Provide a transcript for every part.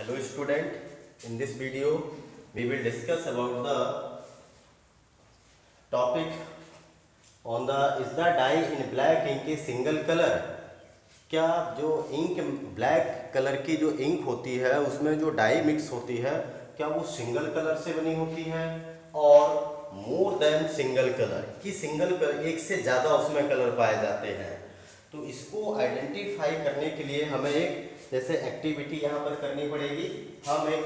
Hello student, in this video we will discuss about the topic on the is the dye in black ink a single color। क्या जो ink black colour की जो ink होती है उसमें जो die mix होती है क्या वो सिंगल कलर से बनी होती है और मोर देन सिंगल कलर कि सिंगल कलर एक से ज़्यादा उसमें कलर पाए जाते हैं। तो इसको आइडेंटिफाई करने के लिए हमें एक जैसे एक्टिविटी यहाँ पर करनी पड़ेगी। हम एक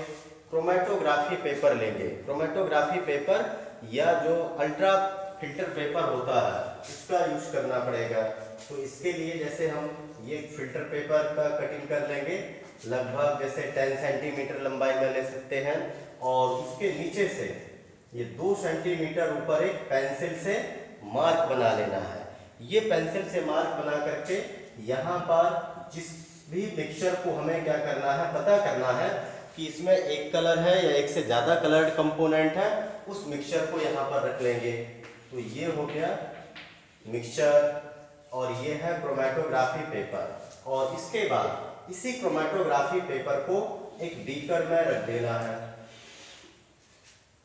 क्रोमेटोग्राफी पेपर लेंगे। क्रोमेटोग्राफी पेपर या जो अल्ट्रा फिल्टर पेपर होता है उसका यूज करना पड़ेगा। तो इसके लिए जैसे हम ये फिल्टर पेपर का कटिंग कर लेंगे, लगभग जैसे 10 सेंटीमीटर लंबाई में ले सकते हैं और उसके नीचे से ये 2 सेंटीमीटर ऊपर एक पेंसिल से मार्क बना लेना है। ये पेंसिल से मार्क बना करके यहाँ पर जिस भी मिक्सचर को हमें क्या करना है, पता करना है कि इसमें एक कलर है या एक से ज़्यादा कलर्ड कंपोनेंट है, उस मिक्सचर को यहाँ पर रख लेंगे। तो ये हो गया मिक्सचर और ये है क्रोमेटोग्राफी पेपर। और इसके बाद इसी क्रोमेटोग्राफी पेपर को एक बीकर में रख देना है।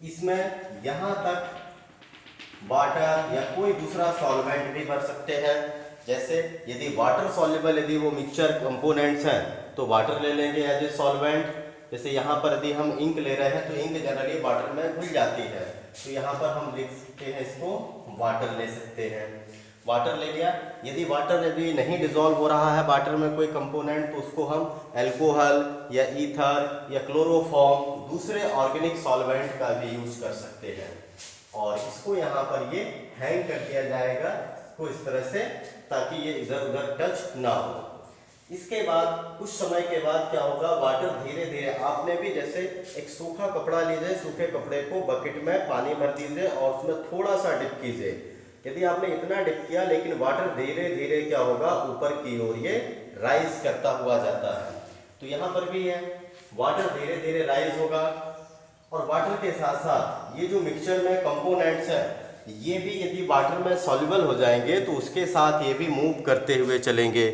इसमें यहाँ तक वाटर या कोई दूसरा सॉल्वेंट भी भर सकते हैं। जैसे यदि वाटर सॉल्युबल यदि वो मिक्सचर कंपोनेंट्स हैं तो वाटर ले लेंगे एज ए सॉल्वेंट। जैसे यहाँ पर यदि हम इंक ले रहे हैं तो इंक जनरली वाटर में घुल जाती है, तो यहाँ पर हम लिख सकते हैं इसको वाटर ले सकते हैं। वाटर ले लिया। यदि वाटर यदि नहीं डिजोल्व हो रहा है वाटर में कोई कंपोनेंट तो उसको हम अल्कोहल या ईथर या क्लोरोफॉर्म दूसरे ऑर्गेनिक सॉल्वेंट का भी यूज कर सकते हैं। और इसको यहाँ पर ये हैंग कर दिया जाएगा तो इस तरह से, ताकि ये इधर उधर टच ना हो। इसके बाद कुछ समय के बाद क्या होगा, वाटर धीरे धीरे आपने भी जैसे एक सूखा कपड़ा लीजिए, सूखे कपड़े को बकेट में पानी भर दीजिए और उसमें थोड़ा सा डिप कीजिए। यदि आपने इतना डिप किया लेकिन वाटर धीरे धीरे क्या होगा, ऊपर की ओर ये राइज करता हुआ जाता है। तो यहाँ पर भी है वाटर धीरे धीरे राइज होगा और वाटर के साथ साथ ये जो मिक्सचर में कंपोनेंट्स हैं ये भी यदि वाटर में सॉल्युबल हो जाएंगे तो उसके साथ ये भी मूव करते हुए चलेंगे।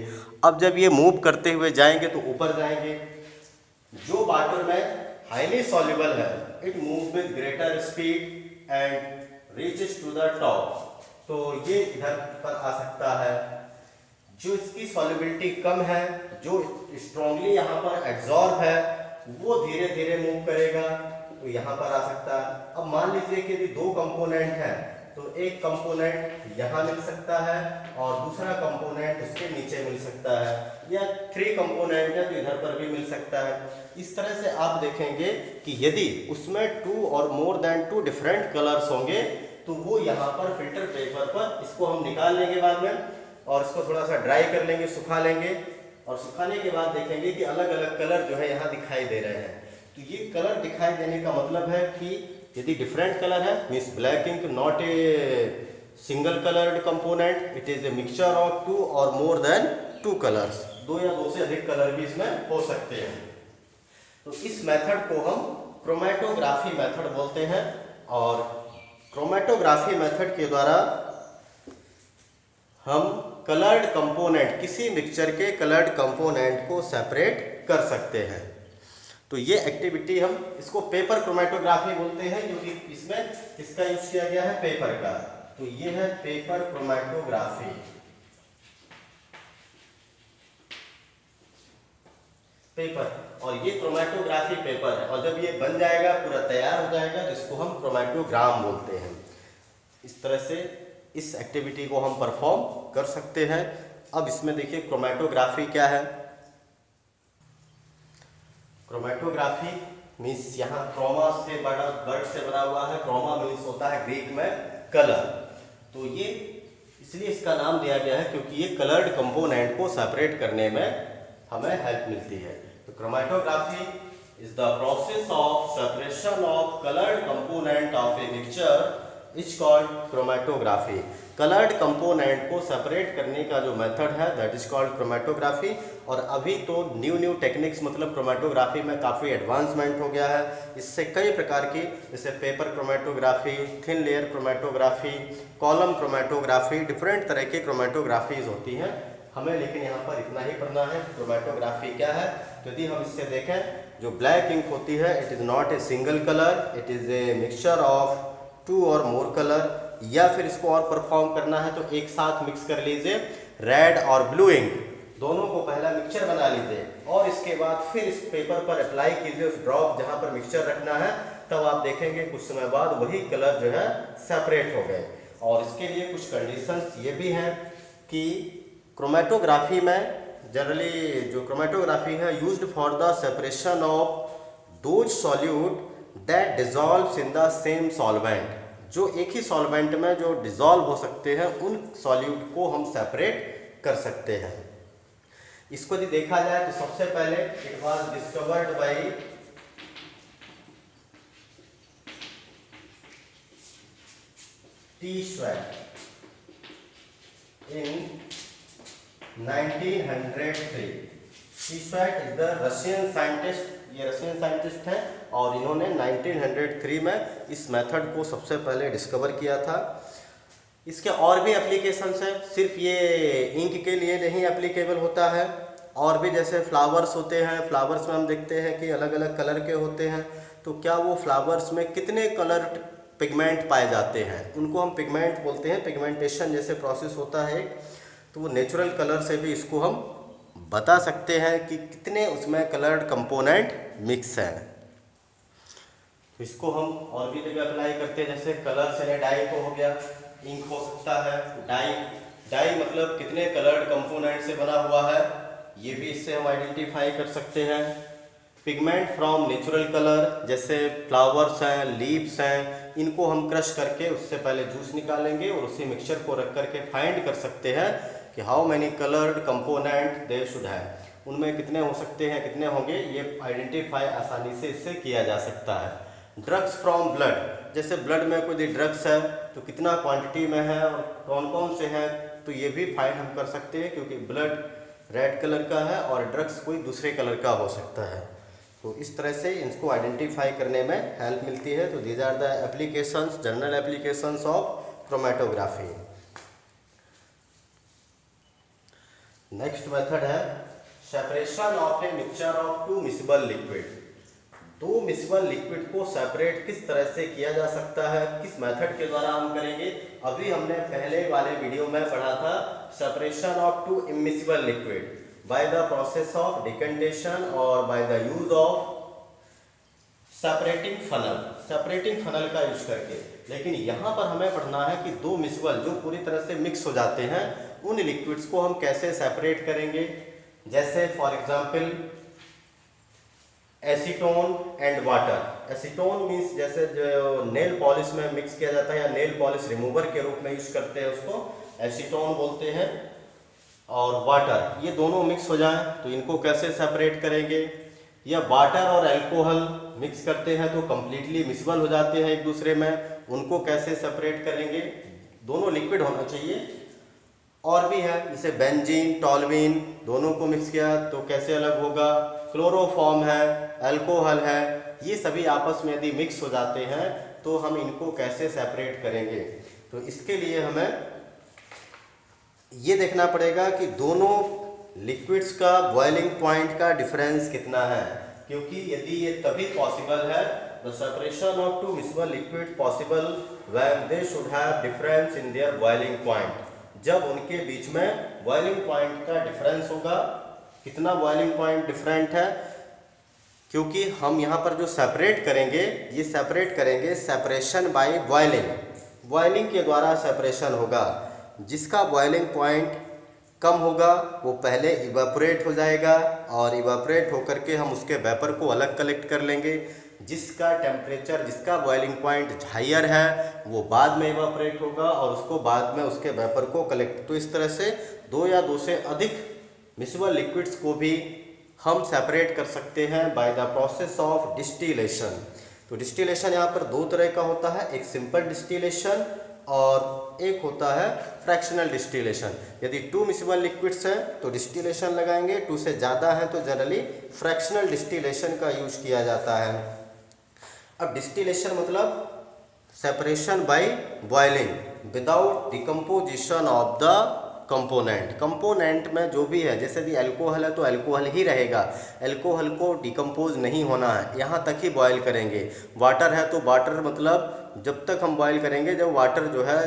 अब जब ये मूव करते हुए जाएंगे तो ऊपर जाएंगे। जो वाटर में हाईली सॉल्युबल है it move with greater speed and reaches to the top, तो ये इधर पर आ सकता है। जो इसकी सॉल्युबिलिटी कम है, जो स्ट्रांगली यहाँ पर एब्जॉर्ब है, वो धीरे धीरे मूव करेगा तो यहाँ पर आ सकता है। अब मान लीजिए कि यदि 2 कंपोनेंट हैं तो एक कंपोनेंट यहाँ मिल सकता है और दूसरा कंपोनेंट उसके नीचे मिल सकता है, या 3 कंपोनेंट है तो इधर पर भी मिल सकता है। इस तरह से आप देखेंगे कि यदि उसमें 2 और मोर देन 2 डिफरेंट कलर्स होंगे तो वो यहाँ पर फिल्टर पेपर पर इसको हम निकाल लेंगे बाद में और इसको थोड़ा सा ड्राई कर लेंगे, सुखा लेंगे और सुखाने के बाद देखेंगे कि अलग अलग कलर जो है यहाँ दिखाई दे रहे हैं। तो ये कलर दिखाई देने का मतलब है कि यदि डिफरेंट कलर है means black ink not a single coloured component, it is a mixture of 2 और मोर देन 2 कलर्स। 2 या 2 से अधिक कलर भी इसमें हो सकते हैं। तो इस मेथड को हम क्रोमेटोग्राफी मेथड बोलते हैं। और क्रोमेटोग्राफी मेथड के द्वारा हम कलर्ड कंपोनेंट, किसी मिक्सचर के कलर्ड कंपोनेंट को सेपरेट कर सकते हैं। तो ये एक्टिविटी हम इसको पेपर क्रोमेटोग्राफी बोलते हैं क्योंकि इसमें किसका यूज किया गया है, पेपर का। तो ये है पेपर क्रोमेटोग्राफी। पेपर और ये क्रोमेटोग्राफी पेपर है और जब ये बन जाएगा पूरा तैयार हो जाएगा तो इसको हम क्रोमेटोग्राम बोलते हैं। इस तरह से इस एक्टिविटी को हम परफॉर्म कर सकते हैं। अब इसमें देखिए क्रोमेटोग्राफी क्या है। क्रोमेटोग्राफी मीन्स यहाँ क्रोमा से बड़ा वर्ड से बना हुआ है। क्रोमा मीन्स होता है ग्रीक में कलर। तो ये इसलिए इसका नाम दिया गया है क्योंकि ये कलर्ड कंपोनेंट को सेपरेट करने में हमें हेल्प मिलती है। तो chromatography is the process of separation of coloured component of a mixture is called chromatography. Coloured component को सेपरेट करने का जो मेथड है दैट इज कॉल्ड क्रोमेटोग्राफी। और अभी तो न्यू टेक्निक्स मतलब क्रोमेटोग्राफी में काफ़ी एडवांसमेंट हो गया है। इससे कई प्रकार की जैसे paper chromatography, thin layer chromatography, column chromatography, different तरह की क्रोमेटोग्राफीज होती हैं। हमें लेकिन यहाँ पर इतना ही पढ़ना है क्रोमेटोग्राफी क्या है। तो यदि हम इससे देखें, जो ब्लैक इंक होती है it is not a single colour, it is a mixture of 2 और मोर कलर। या फिर इसको और परफॉर्म करना है तो एक साथ मिक्स कर लीजिए रेड और ब्लू इंक, दोनों को पहला मिक्सचर बना लीजिए और इसके बाद फिर इस पेपर पर अप्लाई कीजिए उस ड्रॉप जहाँ पर मिक्सचर रखना है। तब आप देखेंगे कुछ समय बाद वही कलर जो है सेपरेट हो गए। और इसके लिए कुछ कंडीशंस ये भी हैं कि क्रोमेटोग्राफी में जनरली जो क्रोमेटोग्राफी है used for the separation of those solute that dissolves in the same solvent, जो एक ही सॉल्वेंट में जो डिजॉल्व हो सकते हैं उन सॉल्यूट को हम सेपरेट कर सकते हैं। इसको यदि देखा जाए तो सबसे पहले it was discovered by T sweat in 1903। T sweat is the Russian scientist, ये रशियन साइंटिस्ट हैं और इन्होंने 1903 में इस मेथड को सबसे पहले डिस्कवर किया था। इसके और भी एप्लीकेशंस हैं, सिर्फ ये इंक के लिए नहीं एप्लीकेबल होता है। और भी जैसे फ्लावर्स होते हैं, फ्लावर्स में हम देखते हैं कि अलग अलग कलर के होते हैं, तो क्या वो फ्लावर्स में कितने कलर पिगमेंट पाए जाते हैं उनको हम पिगमेंट बोलते हैं। पिगमेंटेशन जैसे प्रोसेस होता है तो वो नेचुरल कलर से भी इसको हम बता सकते हैं कि कितने उसमें कलर्ड कंपोनेंट मिक्स हैं। तो इसको हम और भी जगह अप्लाई करते हैं, जैसे कलर से डाई को हो गया, इंक हो सकता है, डाई मतलब कितने कलर्ड कंपोनेंट से बना हुआ है, ये भी इससे हम आइडेंटिफाई कर सकते हैं। पिगमेंट फ्रॉम नेचुरल कलर जैसे फ्लावर्स हैं, लीव्स हैं, इनको हम क्रश करके उससे पहले जूस निकालेंगे और उसी मिक्सचर को रख करके फाइंड कर सकते हैं कि how many coloured component they should है, उनमें कितने हो सकते हैं, कितने होंगे, ये आइडेंटिफाई आसानी से इससे किया जा सकता है। ड्रग्स फ्रॉम ब्लड, जैसे ब्लड में कोई ड्रग्स है तो कितना क्वांटिटी में है और कौन कौन से हैं, तो ये भी फाइंड हम कर सकते हैं क्योंकि ब्लड रेड कलर का है और ड्रग्स कोई दूसरे कलर का हो सकता है। तो इस तरह से इसको आइडेंटिफाई करने में हेल्प मिलती है। तो these are the applications, general applications of chromatography. Next method है separation of a mixture of 2 miscible liquid. 2 miscible liquid को सेपरेट किस तरह से किया जा सकता है, किस मेथड के द्वारा हम करेंगे। अभी हमने पहले वाले वीडियो में पढ़ा था separation of 2 immiscible liquid by the process of decantation और by the use of separating funnel का यूज करके। लेकिन यहाँ पर हमें पढ़ना है कि 2 मिक्सेबल जो पूरी तरह से मिक्स हो जाते हैं उन लिक्विड्स को हम कैसे सेपरेट करेंगे। जैसे for example acetone and water. Acetone means जैसे जो नेल पॉलिश में मिक्स किया जाता है या नेल पॉलिश रिमूवर के रूप में यूज करते हैं उसको एसीटोन बोलते हैं, और वाटर, ये दोनों मिक्स हो जाएं तो इनको कैसे सेपरेट करेंगे। या वाटर और अल्कोहल मिक्स करते हैं तो कंप्लीटली मिक्सबल हो जाते हैं एक दूसरे में, उनको कैसे सेपरेट करेंगे, दोनों लिक्विड होना चाहिए। और भी है जैसे बेंजीन टॉल्यूइन, दोनों को मिक्स किया तो कैसे अलग होगा। क्लोरोफॉर्म है, अल्कोहल है, ये सभी आपस में यदि मिक्स हो जाते हैं तो हम इनको कैसे सेपरेट करेंगे। तो इसके लिए हमें ये देखना पड़ेगा कि दोनों लिक्विड्स का बॉइलिंग पॉइंट का डिफरेंस कितना है, क्योंकि यदि ये तभी पॉसिबल है the separation of 2 miscible liquid possible when they should have difference in their boiling point, जब उनके बीच में बॉइलिंग पॉइंट का डिफरेंस होगा। कितना बॉइलिंग पॉइंट डिफरेंट है, क्योंकि हम यहाँ पर जो सेपरेट करेंगे ये सेपरेट करेंगे सेपरेशन बाय बॉइलिंग के द्वारा सेपरेशन होगा। जिसका बॉइलिंग पॉइंट कम होगा वो पहले इवापोरेट हो जाएगा और इवापोरेट होकर के हम उसके वेपर को अलग कलेक्ट कर लेंगे। जिसका टेम्परेचर, जिसका बॉइलिंग पॉइंट हायर है वो बाद में इवापोरेट होगा और उसको बाद में उसके वेपर को कलेक्ट। तो इस तरह से 2 या 2 से अधिक मिक्सेबल लिक्विड्स को भी हम सेपरेट कर सकते हैं bye the process of distillation. तो डिस्टिलेशन यहाँ पर 2 तरह का होता है, एक सिंपल डिस्टिलेशन और एक होता है फ्रैक्शनल डिस्टिलेशन। यदि 2 मिक्सेबल लिक्विड्स हैं तो डिस्टिलेशन लगाएंगे, 2 से ज़्यादा हैं तो जनरली फ्रैक्शनल डिस्टिलेशन का यूज किया जाता है। अब डिस्टिलेशन मतलब separation by boiling without decomposition of the component में जो भी है, जैसे भी अल्कोहल है तो अल्कोहल ही रहेगा, अल्कोहल को डिकम्पोज नहीं होना है, यहाँ तक ही बॉयल करेंगे। वाटर है तो वाटर मतलब जब तक हम बॉयल करेंगे जब वाटर जो है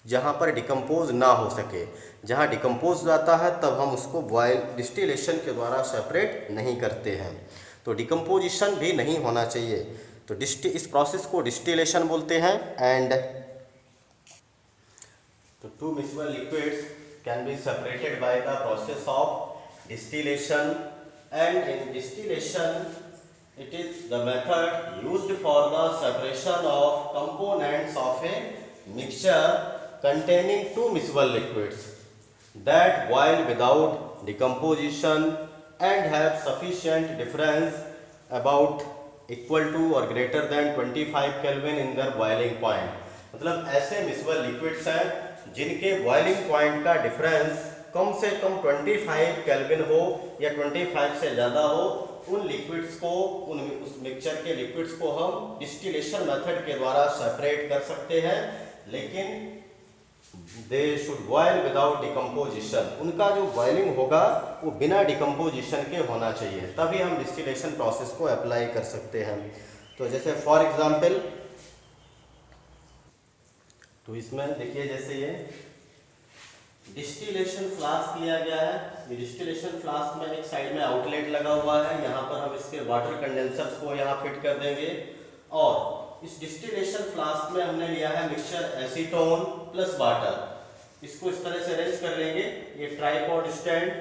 जहाँ पर डिकम्पोज ना हो सके, जहाँ डिकम्पोज जाता है तब हम उसको बॉयल डिस्टिलेशन के द्वारा सेपरेट नहीं करते हैं। तो डिकम्पोजिशन भी नहीं होना चाहिए, तो इस प्रोसेस को डिस्टिलेशन बोलते हैं। एंड तो two miscible liquids can be separated by the process of distillation, and in distillation it is the method used for the separation of components of a mixture containing two miscible liquids that boil without decomposition and have sufficient difference about equal to or greater than 25 Kelvin in their boiling point। मतलब ऐसे miscible liquids हैं जिनके boiling point का difference कम से कम 25 kelvin हो या 25 से ज़्यादा हो, उन लिक्विड्स को उस मिक्सचर के लिक्विड्स को हम डिस्टिलेशन मेथड के द्वारा सेपरेट कर सकते हैं, लेकिन they should boil without decomposition. उनका जो बॉइलिंग होगा वो बिना डिकम्पोजिशन के होना चाहिए, तभी हम डिस्टिलेशन प्रोसेस को अप्लाई कर सकते हैं। तो जैसे फॉर एग्जांपल, तो इसमें देखिए जैसे ये डिस्टिलेशन फ्लास्क किया गया है, ये डिस्टिलेशन फ्लास्क में एक साइड में आउटलेट लगा हुआ है, यहाँ पर हम इसके वाटर कंडेंसर्स को यहाँ फिट कर देंगे, और इस डिस्टिलेशन फ्लास्क में हमने लिया है मिक्सचर एसीटोन प्लस वाटर। इसको इस तरह से अरेंज कर लेंगे, ये ट्राइपॉड स्टैंड,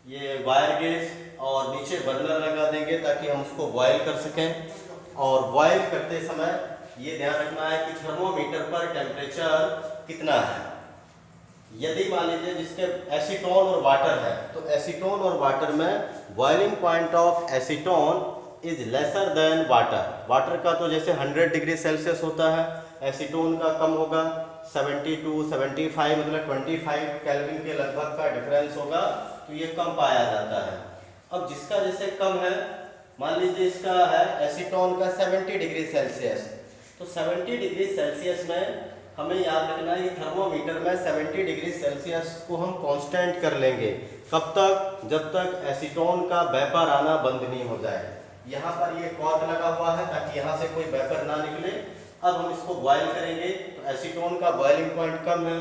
ये वायर गेज और नीचे बर्नर लगा देंगे ताकि हम उसको बॉयल कर सकें। और बॉयल करते समय ये ध्यान रखना है कि थर्मोमीटर पर टेम्परेचर कितना है। यदि मान लीजिए जिसके एसीटोन और वाटर है, तो एसीटोन और वाटर में boiling point of acetone is lesser than water. Water का तो जैसे 100 डिग्री सेल्सियस होता है, एसीटोन का कम होगा 72 75, मतलब 25 केल्विन के लगभग का डिफरेंस होगा, तो ये कम पाया जाता है। अब जिसका जैसे कम है, मान लीजिए इसका है एसीटोन का 70 डिग्री सेल्सियस, तो 70 डिग्री सेल्सियस में हमें याद रखना है कि थर्मोमीटर में 70 डिग्री सेल्सियस को हम कांस्टेंट कर लेंगे। कब तक? जब तक एसीटोन का वेपर आना बंद नहीं हो जाए। यहाँ पर ये कॉर्क लगा हुआ है ताकि यहाँ से कोई वेपर ना निकले। अब हम इसको बॉयल करेंगे, तो एसीटोन का बॉइलिंग पॉइंट कम है,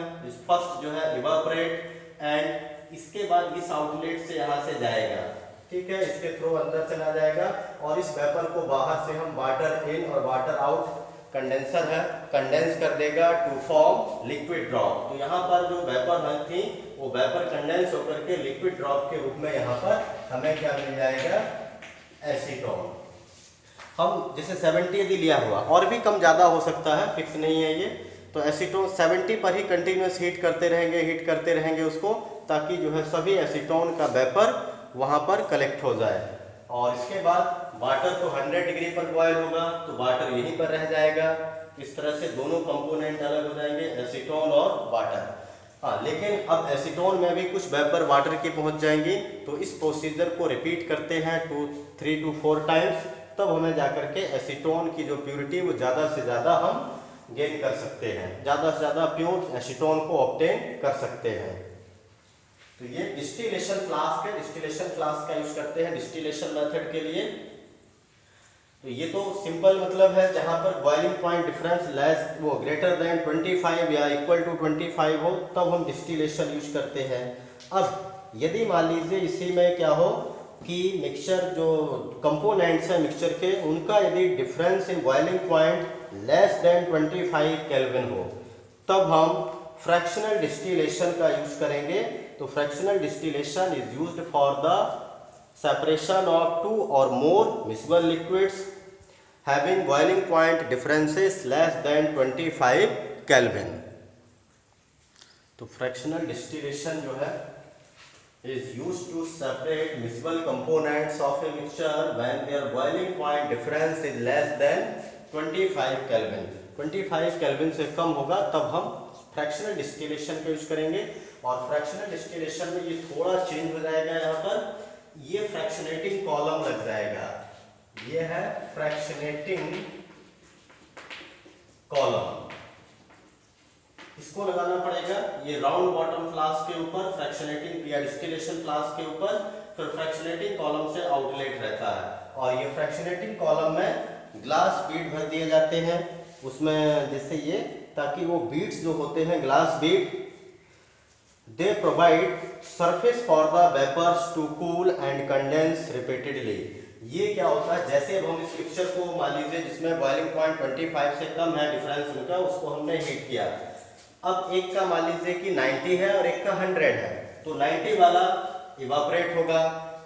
फर्स्ट जो है इवापोरेट, एंड इसके बाद इस आउटलेट से यहाँ से जाएगा, ठीक है, इसके थ्रू अंदर चला जाएगा, और इस वेपर को बाहर से हम वाटर इन और वाटर आउट कंडेंसर है, कंडेंस कर देगा टू फॉर्म लिक्विड ड्रॉप। तो यहाँ पर जो वेपर है थी वो वेपर कंडेंस होकर के लिक्विड ड्रॉप के रूप में यहाँ पर हमें क्या मिल जाएगा? एसीटोन। हम जैसे 70 यदि लिया हुआ, और भी कम ज़्यादा हो सकता है, फिक्स नहीं है ये, तो एसीटोन 70 पर ही कंटिन्यूस हीट करते रहेंगे उसको, ताकि जो है सभी एसीटोन का वेपर वहाँ पर कलेक्ट हो जाए। और इसके बाद वाटर तो 100 डिग्री पर बॉयल होगा, तो वाटर यहीं पर रह जाएगा। इस तरह से दोनों कंपोनेंट अलग हो जाएंगे, एसीटोन और वाटर। हाँ, लेकिन अब एसीटोन में भी कुछ वेपर वाटर की पहुंच जाएंगी, तो इस प्रोसीजर को रिपीट करते हैं 3 to 4 टाइम्स, तब हमें जाकर के एसीटोन की जो प्योरिटी वो ज़्यादा से ज़्यादा हम गेन कर सकते हैं, ज़्यादा से ज़्यादा प्योर एसीटोन को ऑब्टेन कर सकते हैं। तो ये डिस्टिलेशन फ्लास्क है, डिस्टिलेशन फ्लास्क का यूज करते हैं डिस्टिलेशन मेथड के लिए। तो ये तो सिंपल मतलब है जहां पर बॉइलिंग पॉइंट डिफरेंस लेस वो ग्रेटर देन 25 या इक्वल टू 25 हो, तब हम डिस्टिलेशन यूज करते हैं। अब यदि मान लीजिए इसी में क्या हो कि मिक्सचर जो कंपोनेंट्स हैं मिक्सचर के, उनका यदि difference in boiling point less than 25 kelvin हो, तब हम फ्रैक्शनल डिस्टिलेशन का यूज करेंगे। तो fractional distillation is used for the separation of 2 or more miscible liquids having boiling point differences less than 25 Kelvin। तो fractional distillation जो है is used to separate miscible components of a mixture when their boiling point difference is less than 25 Kelvin। 25 Kelvin से कम होगा तब हम fractional distillation का use करेंगे। और फ्रैक्शनल डिस्टिलेशन में ये थोड़ा चेंज हो जाएगा, यहाँ पर ये फ्रैक्शनेटिंग कॉलम लग जाएगा, ये है फ्रैक्शनेटिंग कॉलम। इस किसको लगाना पड़ेगा, ये राउंड बॉटम फ्लास्क के ऊपर फ्रैक्शनेटिंग या डिस्टिलेशन फ्लास्क के ऊपर, फिर फ्रैक्शनेटिंग कॉलम से आउटलेट रहता है और ये फ्रैक्शनेटिंग कॉलम में ग्लास बीड भर दिए जाते हैं उसमें, जैसे ये, ताकि वो बीड्स जो होते हैं glass bead, they provide surface for the vapours to cool and condense repeatedly. ये क्या होता है, जैसे अब हम इस पिक्चर को मान लीजिए जिसमें बॉइलिंग पॉइंट 25 से कम है डिफरेंस उनका, उसको हमने हीट किया। अब एक का मान लीजिए कि 90 है और एक का 100 है, तो 90 वाला इवापोरेट होगा,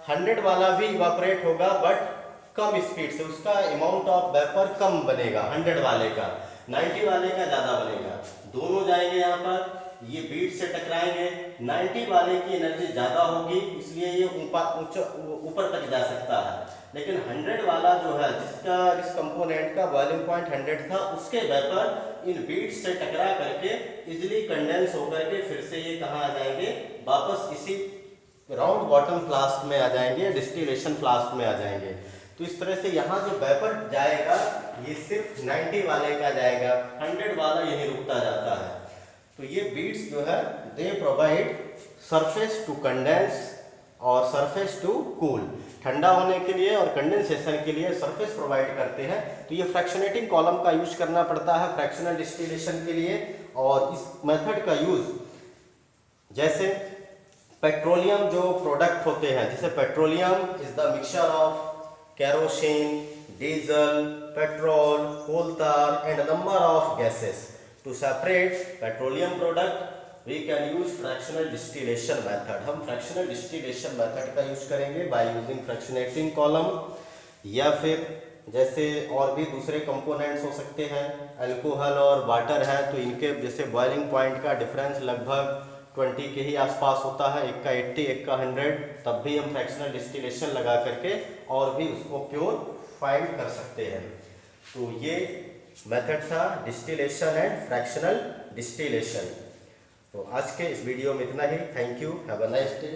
100 वाला भी इवापोरेट होगा बट कम स्पीड से, उसका अमाउंट ऑफ वेपर कम बनेगा 100 वाले का, 90 वाले का ज्यादा बनेगा। दोनों जाएंगे यहाँ पर, ये बीड से टकराएंगे, 90 वाले की एनर्जी ज्यादा होगी इसलिए ये ऊपर तक जा सकता है, लेकिन 100 वाला जो है जिसका इस कंपोनेंट का बॉइलिंग पॉइंट 100 था, उसके वेपर इन बीड्स से टकरा करके इजीली कंडेंस होकर के फिर से ये कहाँ आ जाएंगे, वापस इसी राउंड बॉटम फ्लास्क में आ जाएंगे, डिस्टिलेशन फ्लास्क में आ जाएंगे। तो इस तरह से यहाँ जो वेपर जाएगा ये सिर्फ 90 वाले का जाएगा, 100 वाला यही रुकता जाता है। तो ये बीड्स जो है they provide surface to condense और सरफेस टू कूल, ठंडा होने के लिए और कंडेंसेशन के लिए सरफेस प्रोवाइड करते हैं। तो ये फ्रैक्शनेटिंग कॉलम का यूज करना पड़ता है फ्रैक्शनल डिस्टिलेशन के लिए। और इस मेथड का यूज जैसे पेट्रोलियम जो प्रोडक्ट होते हैं, जैसे petroleum is the mixture of kerosene, diesel, petrol, coal tar and a number of gases. To separate petroleum product we can use fractional distillation method. हम fractional distillation method का use करेंगे by using fractionating column, या फिर जैसे और भी दूसरे components हो सकते हैं, अल्कोहल और वाटर है, तो इनके जैसे बॉइलिंग पॉइंट का डिफरेंस लगभग 20 के ही आसपास होता है, एक का 80 एक का 100, तब भी हम फ्रैक्शनल डिस्टिलेशन लगा करके और भी उसको प्योर फाइंड कर सकते हैं। तो ये मेथड था डिस्टिलेशन एंड फ्रैक्शनल डिस्टिलेशन। तो आज के इस वीडियो में इतना ही। Thank you, have a nice day.